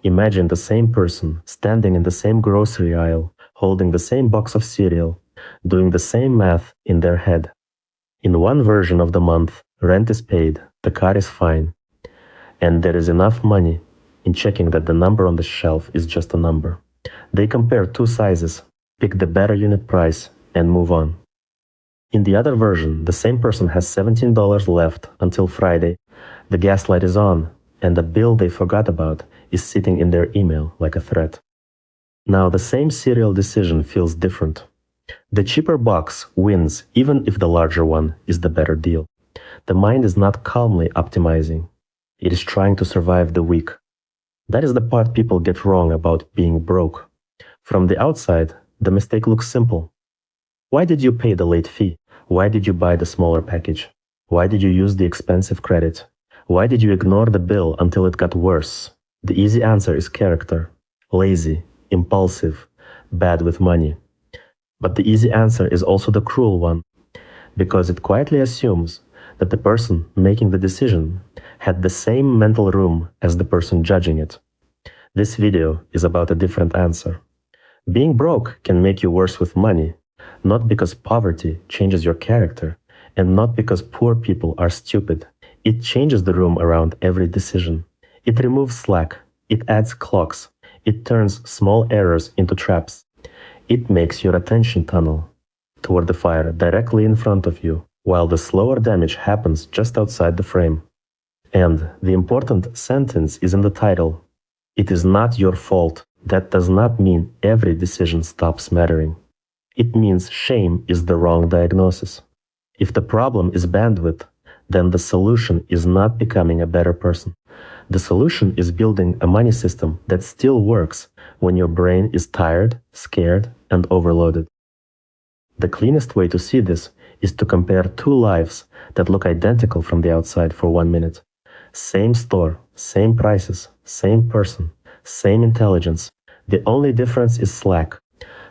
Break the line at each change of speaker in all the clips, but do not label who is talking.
Imagine the same person standing in the same grocery aisle, holding the same box of cereal, doing the same math in their head. In one version of the month, rent is paid, the car is fine, and there is enough money in checking that the number on the shelf is just a number. They compare two sizes, pick the better unit price, and move on. In the other version, the same person has $17 left until Friday. The gas light is on, and the bill they forgot about is sitting in their email like a threat. Now, the same cereal decision feels different. The cheaper box wins even if the larger one is the better deal. The mind is not calmly optimizing. It is trying to survive the week. That is the part people get wrong about being broke. From the outside, the mistake looks simple. Why did you pay the late fee? Why did you buy the smaller package? Why did you use the expensive credit? Why did you ignore the bill until it got worse? The easy answer is character. Lazy, impulsive, bad with money. But the easy answer is also the cruel one, because it quietly assumes that the person making the decision had the same mental room as the person judging it. This video is about a different answer. Being broke can make you worse with money, not because poverty changes your character, and not because poor people are stupid. It changes the room around every decision. It removes slack. It adds clocks. It turns small errors into traps. It makes your attention tunnel toward the fire directly in front of you, while the slower damage happens just outside the frame. And the important sentence is in the title. It is not your fault. That does not mean every decision stops mattering. It means shame is the wrong diagnosis. If the problem is bandwidth, then the solution is not becoming a better person. The solution is building a money system that still works when your brain is tired, scared, and overloaded. The cleanest way to see this is to compare two lives that look identical from the outside for 1 minute. Same store, same prices, same person, same intelligence. The only difference is slack.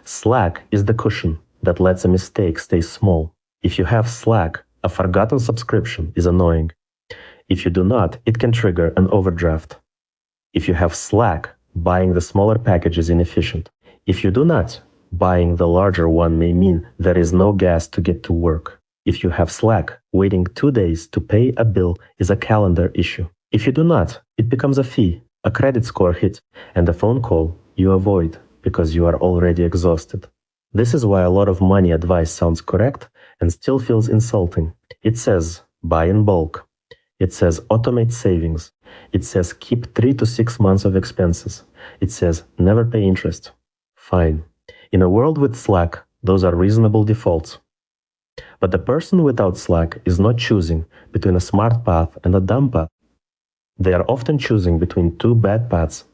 Slack is the cushion that lets a mistake stay small. If you have slack, a forgotten subscription is annoying. If you do not, it can trigger an overdraft. If you have slack, buying the smaller package is inefficient. If you do not, buying the larger one may mean there is no gas to get to work. If you have slack, waiting 2 days to pay a bill is a calendar issue. If you do not, it becomes a fee, a credit score hit, and a phone call you avoid because you are already exhausted. This is why a lot of money advice sounds correct and still feels insulting. It says, buy in bulk. It says, automate savings. It says, keep 3 to 6 months of expenses. It says, never pay interest. Fine. In a world with slack, those are reasonable defaults. But the person without slack is not choosing between a smart path and a dumb path. They are often choosing between two bad paths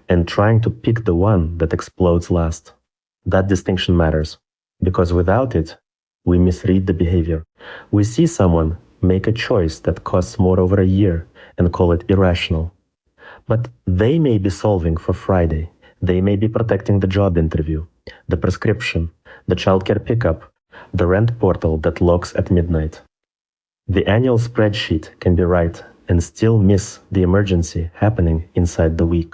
and trying to pick the one that explodes last. That distinction matters, because without it, we misread the behavior. We see someone make a choice that costs more over a year and call it irrational. But they may be solving for Friday. They may be protecting the job interview, the prescription, the childcare pickup, the rent portal that locks at midnight. The annual spreadsheet can be right and still miss the emergency happening inside the week.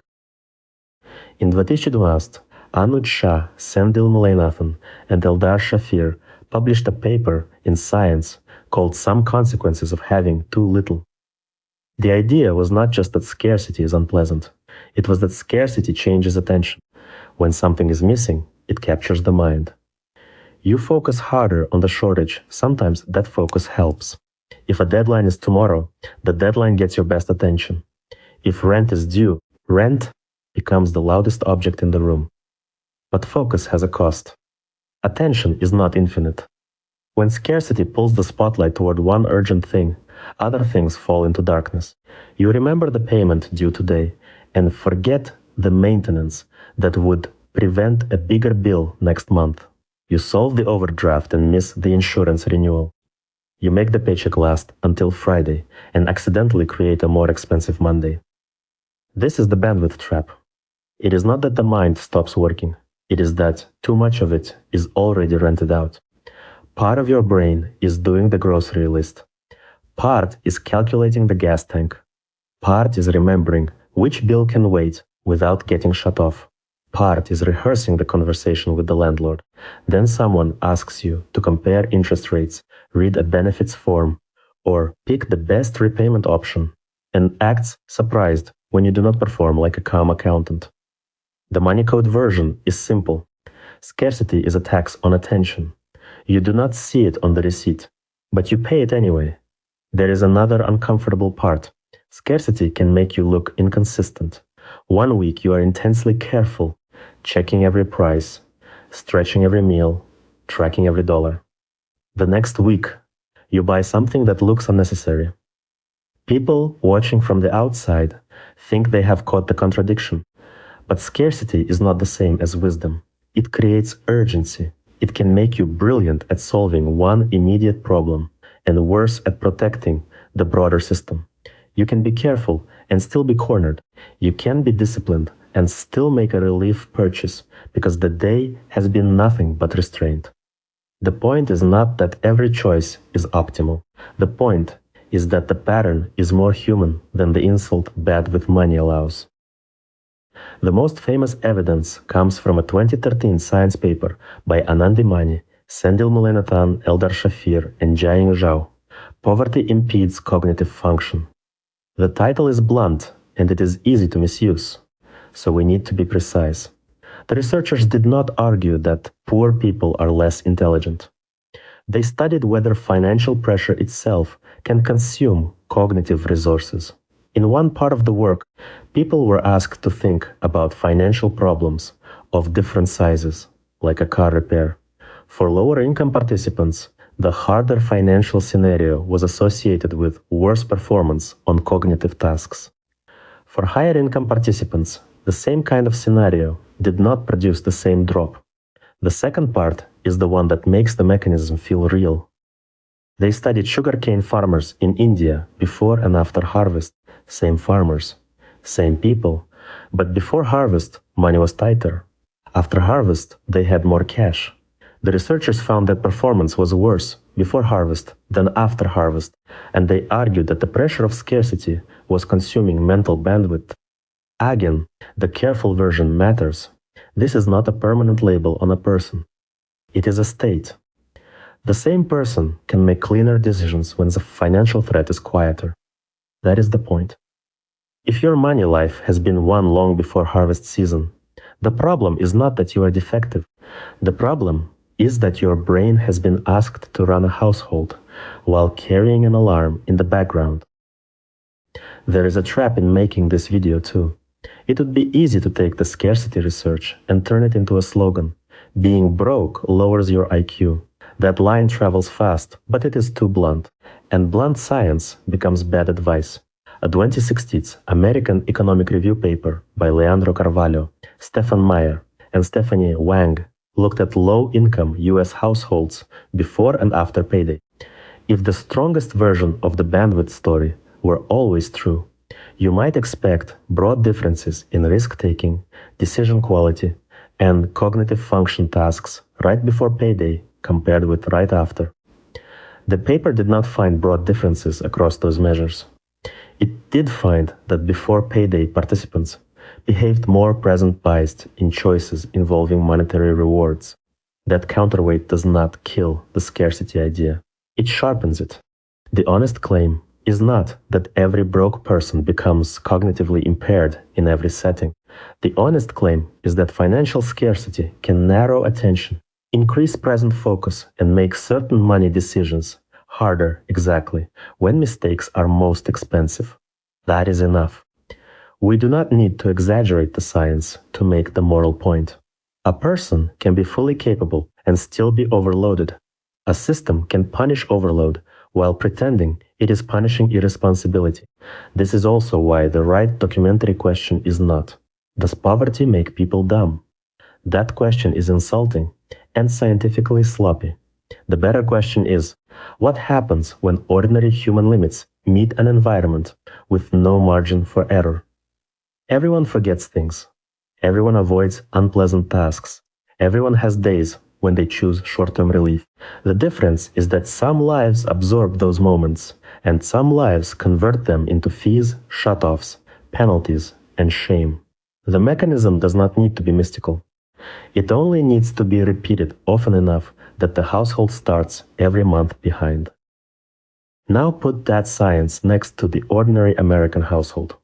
In 2012, Anuj Shah, Sendil Mullainathan, and Eldar Shafir published a paper in Science called Some Consequences of Having Too Little. The idea was not just that scarcity is unpleasant. It was that scarcity changes attention. When something is missing, it captures the mind. You focus harder on the shortage. Sometimes that focus helps. If a deadline is tomorrow, the deadline gets your best attention. If rent is due, rent becomes the loudest object in the room. But focus has a cost. Attention is not infinite. When scarcity pulls the spotlight toward one urgent thing, other things fall into darkness. You remember the payment due today and forget the maintenance that would prevent a bigger bill next month. You solve the overdraft and miss the insurance renewal. You make the paycheck last until Friday and accidentally create a more expensive Monday. This is the bandwidth trap. It is not that the mind stops working. It is that too much of it is already rented out. Part of your brain is doing the grocery list. Part is calculating the gas tank. Part is remembering which bill can wait, without getting shut off. Part is rehearsing the conversation with the landlord. Then someone asks you to compare interest rates, read a benefits form, or pick the best repayment option, and acts surprised when you do not perform like a calm accountant. The money code version is simple. Scarcity is a tax on attention. You do not see it on the receipt, but you pay it anyway. There is another uncomfortable part. Scarcity can make you look inconsistent. One week you are intensely careful, checking every price, stretching every meal, tracking every dollar. The next week, you buy something that looks unnecessary. People watching from the outside think they have caught the contradiction. But scarcity is not the same as wisdom. It creates urgency. It can make you brilliant at solving one immediate problem and worse at protecting the broader system. You can be careful and still be cornered. You can be disciplined and still make a relief purchase because the day has been nothing but restraint. The point is not that every choice is optimal. The point is that the pattern is more human than the insult bad with money allows. The most famous evidence comes from a 2013 science paper by Anandi Mani, Sendil Mullainathan, Eldar Shafir, and Jiaying Zhao. Poverty impedes cognitive function. The title is blunt, and it is easy to misuse, so we need to be precise. The researchers did not argue that poor people are less intelligent. They studied whether financial pressure itself can consume cognitive resources. In one part of the work, people were asked to think about financial problems of different sizes, like a car repair. For lower income participants, the harder financial scenario was associated with worse performance on cognitive tasks. For higher income participants, the same kind of scenario did not produce the same drop. The second part is the one that makes the mechanism feel real. They studied sugarcane farmers in India before and after harvest. Same farmers, same people, but before harvest, money was tighter. After harvest, they had more cash. The researchers found that performance was worse before harvest than after harvest, and they argued that the pressure of scarcity was consuming mental bandwidth. Again, the careful version matters. This is not a permanent label on a person. It is a state. The same person can make cleaner decisions when the financial threat is quieter. That is the point. If your money life has been won long before harvest season, the problem is not that you are defective. The problem is that your brain has been asked to run a household while carrying an alarm in the background. There is a trap in making this video too. It would be easy to take the scarcity research and turn it into a slogan. Being broke lowers your IQ. That line travels fast, but it is too blunt, and blunt science becomes bad advice. A 2016 American Economic Review paper by Leandro Carvalho, Stefan Meyer, and Stephanie Wang looked at low-income US households before and after payday. If the strongest version of the bandwidth story were always true, you might expect broad differences in risk-taking, decision quality, and cognitive function tasks right before payday compared with right after. The paper did not find broad differences across those measures. It did find that before payday participants behaved more present biased in choices involving monetary rewards. That counterweight does not kill the scarcity idea. It sharpens it. The honest claim is not that every broke person becomes cognitively impaired in every setting. The honest claim is that financial scarcity can narrow attention, increase present focus, and make certain money decisions harder exactly when mistakes are most expensive. That is enough. We do not need to exaggerate the science to make the moral point. A person can be fully capable and still be overloaded. A system can punish overload while pretending it is punishing irresponsibility. This is also why the right documentary question is not, does poverty make people dumb? That question is insulting and scientifically sloppy. The better question is, what happens when ordinary human limits meet an environment with no margin for error? Everyone forgets things. Everyone avoids unpleasant tasks. Everyone has days when they choose short-term relief. The difference is that some lives absorb those moments, and some lives convert them into fees, shutoffs, penalties, and shame. The mechanism does not need to be mystical. It only needs to be repeated often enough that the household starts every month behind. Now put that science next to the ordinary American household.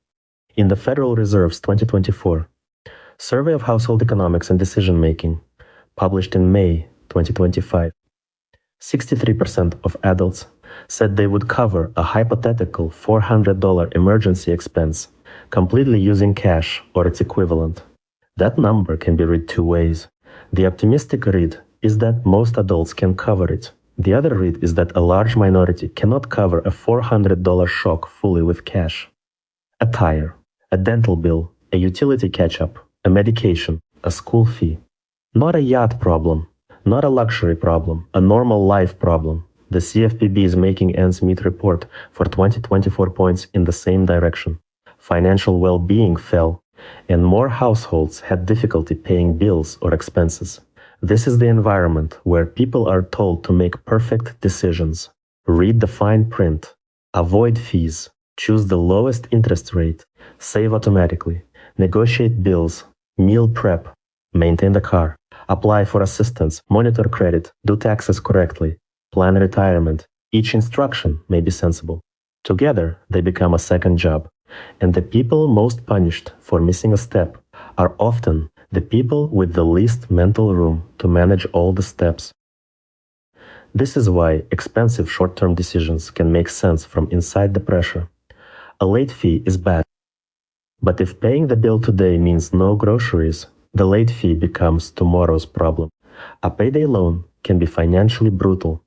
In the Federal Reserve's 2024 Survey of Household Economics and Decision-Making, published in May 2025, 63% of adults said they would cover a hypothetical $400 emergency expense completely using cash or its equivalent. That number can be read two ways. The optimistic read is that most adults can cover it. The other read is that a large minority cannot cover a $400 shock fully with cash. A tire, a dental bill, a utility catch-up, a medication, a school fee. Not a yacht problem, not a luxury problem, a normal life problem. The CFPB's Making Ends Meet report for 2024 points in the same direction. Financial well-being fell, and more households had difficulty paying bills or expenses. This is the environment where people are told to make perfect decisions. Read the fine print, avoid fees, choose the lowest interest rate, save automatically, negotiate bills, meal prep, maintain the car, apply for assistance, monitor credit, do taxes correctly, plan retirement. Each instruction may be sensible. Together, they become a second job. And the people most punished for missing a step are often the people with the least mental room to manage all the steps. This is why expensive short-term decisions can make sense from inside the pressure. A late fee is bad. But if paying the bill today means no groceries, the late fee becomes tomorrow's problem. A payday loan can be financially brutal.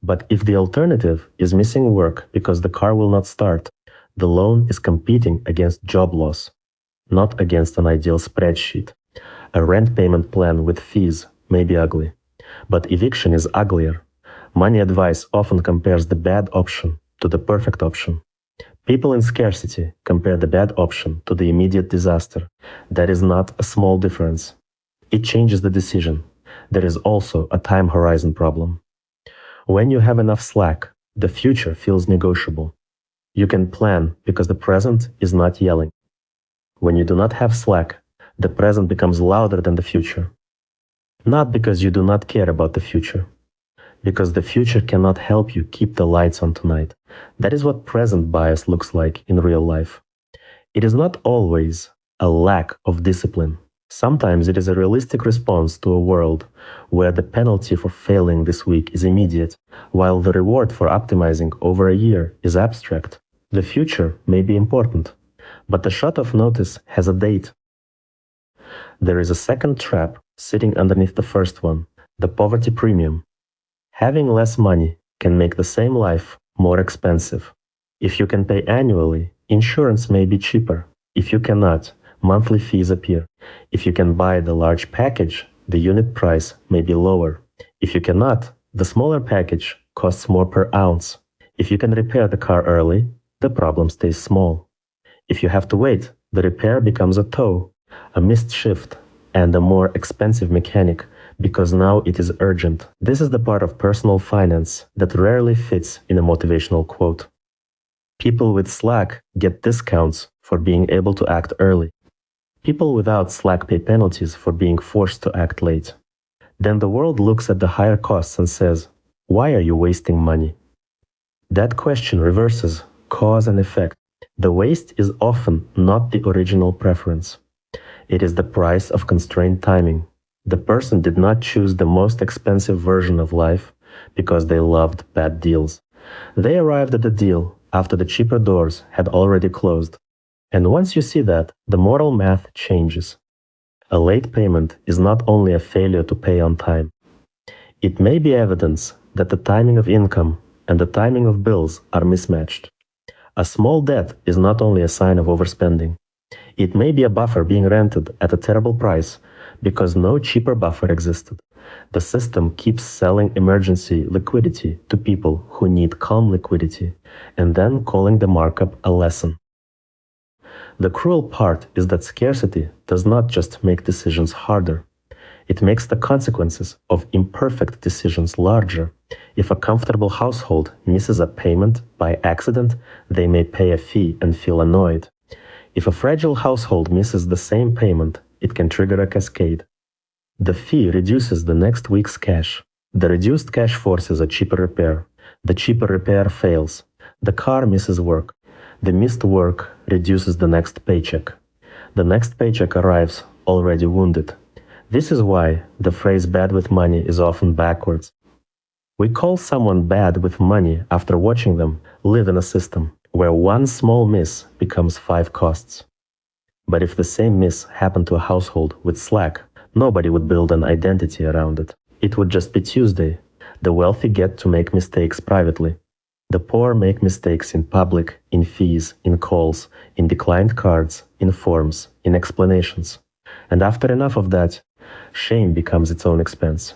But if the alternative is missing work because the car will not start, the loan is competing against job loss, not against an ideal spreadsheet. A rent payment plan with fees may be ugly, but eviction is uglier. Money advice often compares the bad option to the perfect option. People in scarcity compare the bad option to the immediate disaster. That is not a small difference. It changes the decision. There is also a time horizon problem. When you have enough slack, the future feels negotiable. You can plan because the present is not yelling. When you do not have slack, the present becomes louder than the future. Not because you do not care about the future, because the future cannot help you keep the lights on tonight. That is what present bias looks like in real life. It is not always a lack of discipline. Sometimes it is a realistic response to a world where the penalty for failing this week is immediate, while the reward for optimizing over a year is abstract. The future may be important, but the shot of notice has a date. There is a second trap sitting underneath the first one, the poverty premium. Having less money can make the same life more expensive. If you can pay annually, insurance may be cheaper. If you cannot, monthly fees appear. If you can buy the large package, the unit price may be lower. If you cannot, the smaller package costs more per ounce. If you can repair the car early, the problem stays small. If you have to wait, the repair becomes a tow, a missed shift, and a more expensive mechanic because now it is urgent. This is the part of personal finance that rarely fits in a motivational quote. People with slack get discounts for being able to act early. People without slack pay penalties for being forced to act late. Then the world looks at the higher costs and says, why are you wasting money? That question reverses cause and effect. The waste is often not the original preference. It is the price of constrained timing. The person did not choose the most expensive version of life because they loved bad deals. They arrived at the deal after the cheaper doors had already closed. And once you see that, the moral math changes. A late payment is not only a failure to pay on time. It may be evidence that the timing of income and the timing of bills are mismatched. A small debt is not only a sign of overspending. It may be a buffer being rented at a terrible price because no cheaper buffer existed. The system keeps selling emergency liquidity to people who need calm liquidity and then calling the markup a lesson. The cruel part is that scarcity does not just make decisions harder. It makes the consequences of imperfect decisions larger. If a comfortable household misses a payment by accident, they may pay a fee and feel annoyed. If a fragile household misses the same payment, it can trigger a cascade. The fee reduces the next week's cash. The reduced cash forces a cheaper repair. The cheaper repair fails. The car misses work. The missed work reduces the next paycheck. The next paycheck arrives already wounded. This is why the phrase bad with money is often backwards. We call someone bad with money after watching them live in a system where one small miss becomes 5 costs. But if the same miss happened to a household with Slack, nobody would build an identity around it. It would just be Tuesday. The wealthy get to make mistakes privately. The poor make mistakes in public, in fees, in calls, in declined cards, in forms, in explanations. And after enough of that, shame becomes its own expense.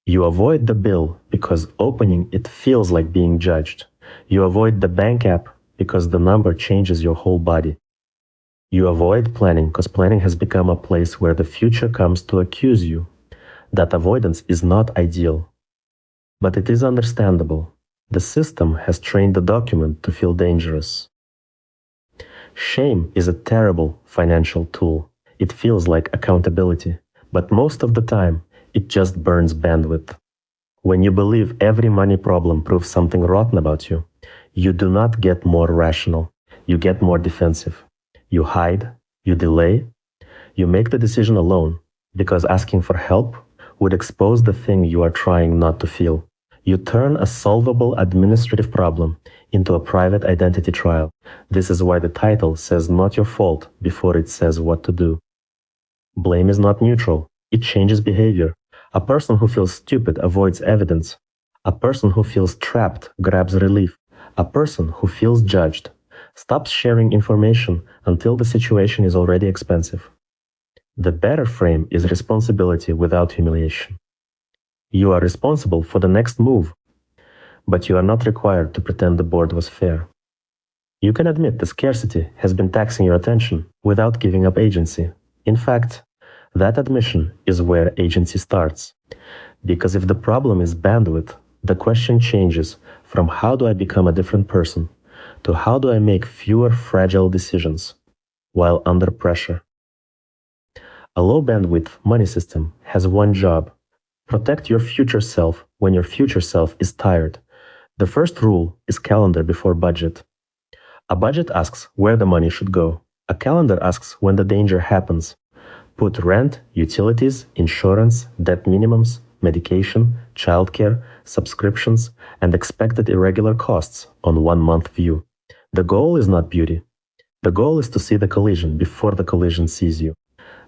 You avoid the bill because opening it feels like being judged. You avoid the bank app because the number changes your whole body. You avoid planning because planning has become a place where the future comes to accuse you. That avoidance is not ideal. But it is understandable. The system has trained the document to feel dangerous. Shame is a terrible financial tool. It feels like accountability, but most of the time, it just burns bandwidth. When you believe every money problem proves something rotten about you, you do not get more rational. You get more defensive. You hide, you delay, you make the decision alone, because asking for help would expose the thing you are trying not to feel. You turn a solvable administrative problem into a private identity trial. This is why the title says not your fault before it says what to do. Blame is not neutral. It changes behavior. A person who feels stupid avoids evidence. A person who feels trapped grabs relief. A person who feels judged stops sharing information until the situation is already expensive. The better frame is responsibility without humiliation. You are responsible for the next move, but you are not required to pretend the board was fair. You can admit the scarcity has been taxing your attention without giving up agency. In fact, that admission is where agency starts. Because if the problem is bandwidth, the question changes from how do I become a different person to how do I make fewer fragile decisions while under pressure. A low bandwidth money system has one job: protect your future self when your future self is tired. The first rule is calendar before budget. A budget asks where the money should go. A calendar asks when the danger happens. Put rent, utilities, insurance, debt minimums, medication, childcare, subscriptions, and expected irregular costs on 1 month view. The goal is not beauty. The goal is to see the collision before the collision sees you.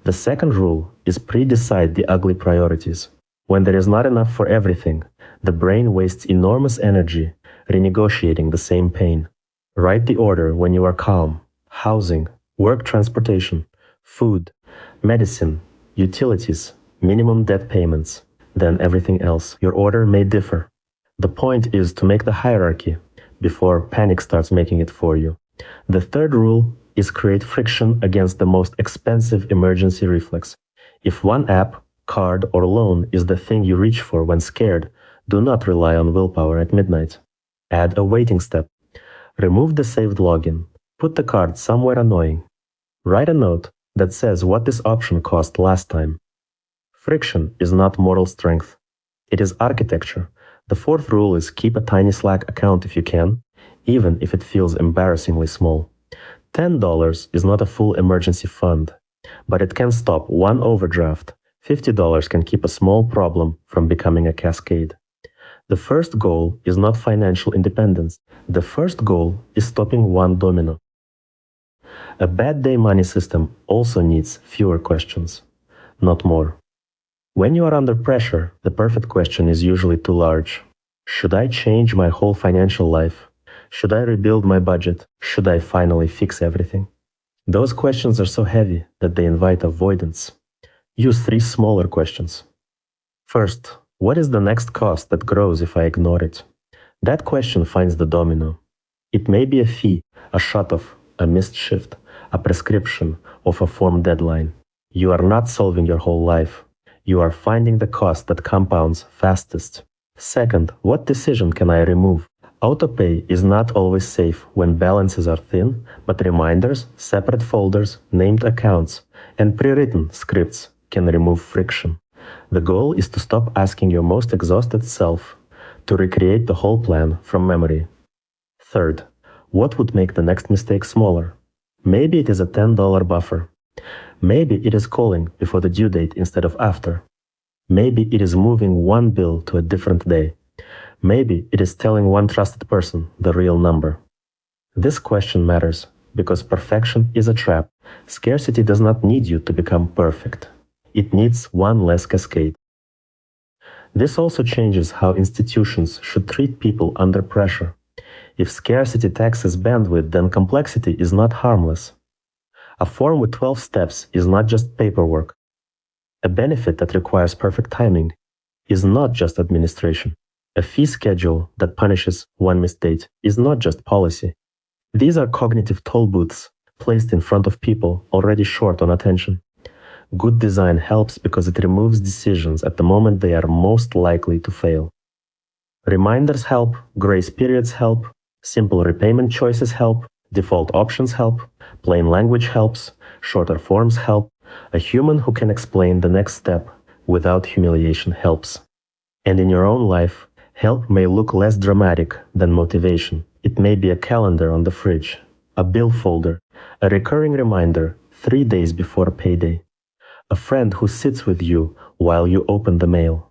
The second rule is pre-decide the ugly priorities. When there is not enough for everything, the brain wastes enormous energy renegotiating the same pain. Write the order when you are calm: housing, work transportation, food, medicine, utilities, minimum debt payments, then everything else. Your order may differ. The point is to make the hierarchy before panic starts making it for you. The third rule is create friction against the most expensive emergency reflex. If one app, card, or loan is the thing you reach for when scared, do not rely on willpower at midnight. Add a waiting step. Remove the saved login. Put the card somewhere annoying. Write a note that says what this option cost last time. Friction is not moral strength. It is architecture. The fourth rule is keep a tiny Slack account if you can, even if it feels embarrassingly small. $10 is not a full emergency fund, but it can stop one overdraft. $50 can keep a small problem from becoming a cascade. The first goal is not financial independence. The first goal is stopping one domino. A bad day money system also needs fewer questions, not more. When you are under pressure, the perfect question is usually too large. Should I change my whole financial life? Should I rebuild my budget? Should I finally fix everything? Those questions are so heavy that they invite avoidance. Use 3 smaller questions. First, what is the next cost that grows if I ignore it? That question finds the domino. It may be a fee, a shut-off, a missed shift, a prescription of a form deadline. You are not solving your whole life. You are finding the cost that compounds fastest. Second, what decision can I remove? Autopay is not always safe when balances are thin, but reminders, separate folders, named accounts, and pre-written scripts can remove friction. The goal is to stop asking your most exhausted self to recreate the whole plan from memory. Third, what would make the next mistake smaller? Maybe it is a $10 buffer. Maybe it is calling before the due date instead of after. Maybe it is moving one bill to a different day. Maybe it is telling one trusted person the real number. This question matters because perfection is a trap. Scarcity does not need you to become perfect. It needs one less cascade. This also changes how institutions should treat people under pressure. If scarcity taxes bandwidth, then complexity is not harmless. A form with 12 steps is not just paperwork. A benefit that requires perfect timing is not just administration. A fee schedule that punishes one mistake is not just policy. These are cognitive toll booths placed in front of people already short on attention. Good design helps because it removes decisions at the moment they are most likely to fail. Reminders help, grace periods help, simple repayment choices help, default options help, plain language helps, shorter forms help. A human who can explain the next step without humiliation helps. And in your own life, help may look less dramatic than motivation. It may be a calendar on the fridge, a bill folder, a recurring reminder 3 days before payday, a friend who sits with you while you open the mail,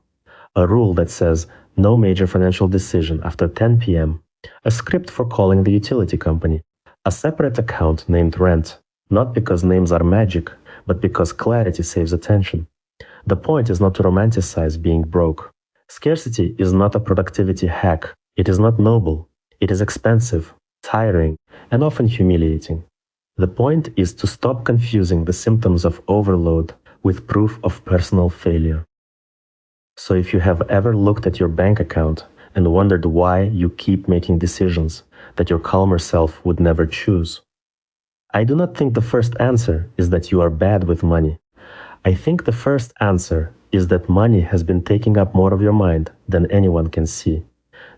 a rule that says no major financial decision after 10 p.m., a script for calling the utility company, a separate account named rent, not because names are magic, but because clarity saves attention. The point is not to romanticize being broke. Scarcity is not a productivity hack. It is not noble. It is expensive, tiring, and often humiliating. The point is to stop confusing the symptoms of overload with proof of personal failure. So if you have ever looked at your bank account and wondered why you keep making decisions that your calmer self would never choose, I do not think the first answer is that you are bad with money. I think the first answer is that money has been taking up more of your mind than anyone can see.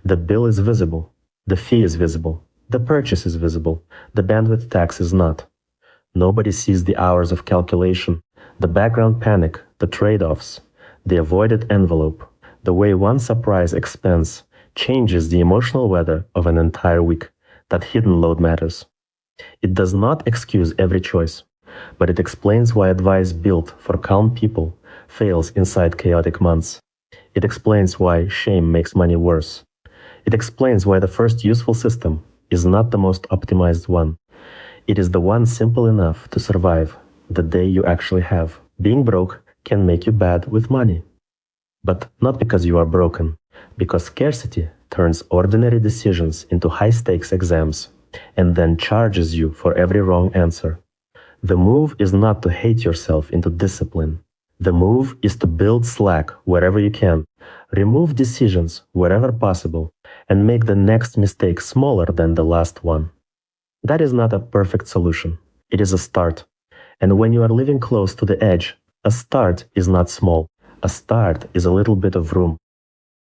The bill is visible, the fee is visible, the purchase is visible, the bandwidth tax is not. Nobody sees the hours of calculation, the background panic, the trade-offs, the avoided envelope, the way one surprise expense changes the emotional weather of an entire week. That hidden load matters. It does not excuse every choice, but it explains why advice built for calm people fails inside chaotic months. It explains why shame makes money worse. It explains why the first useful system is not the most optimized one. It is the one simple enough to survive the day you actually have. Being broke can make you bad with money. But not because you are broken, because scarcity turns ordinary decisions into high-stakes exams and then charges you for every wrong answer. The move is not to hate yourself into discipline. The move is to build slack wherever you can, remove decisions wherever possible, and make the next mistake smaller than the last one. That is not a perfect solution. It is a start. And when you are living close to the edge, a start is not small. A start is a little bit of room.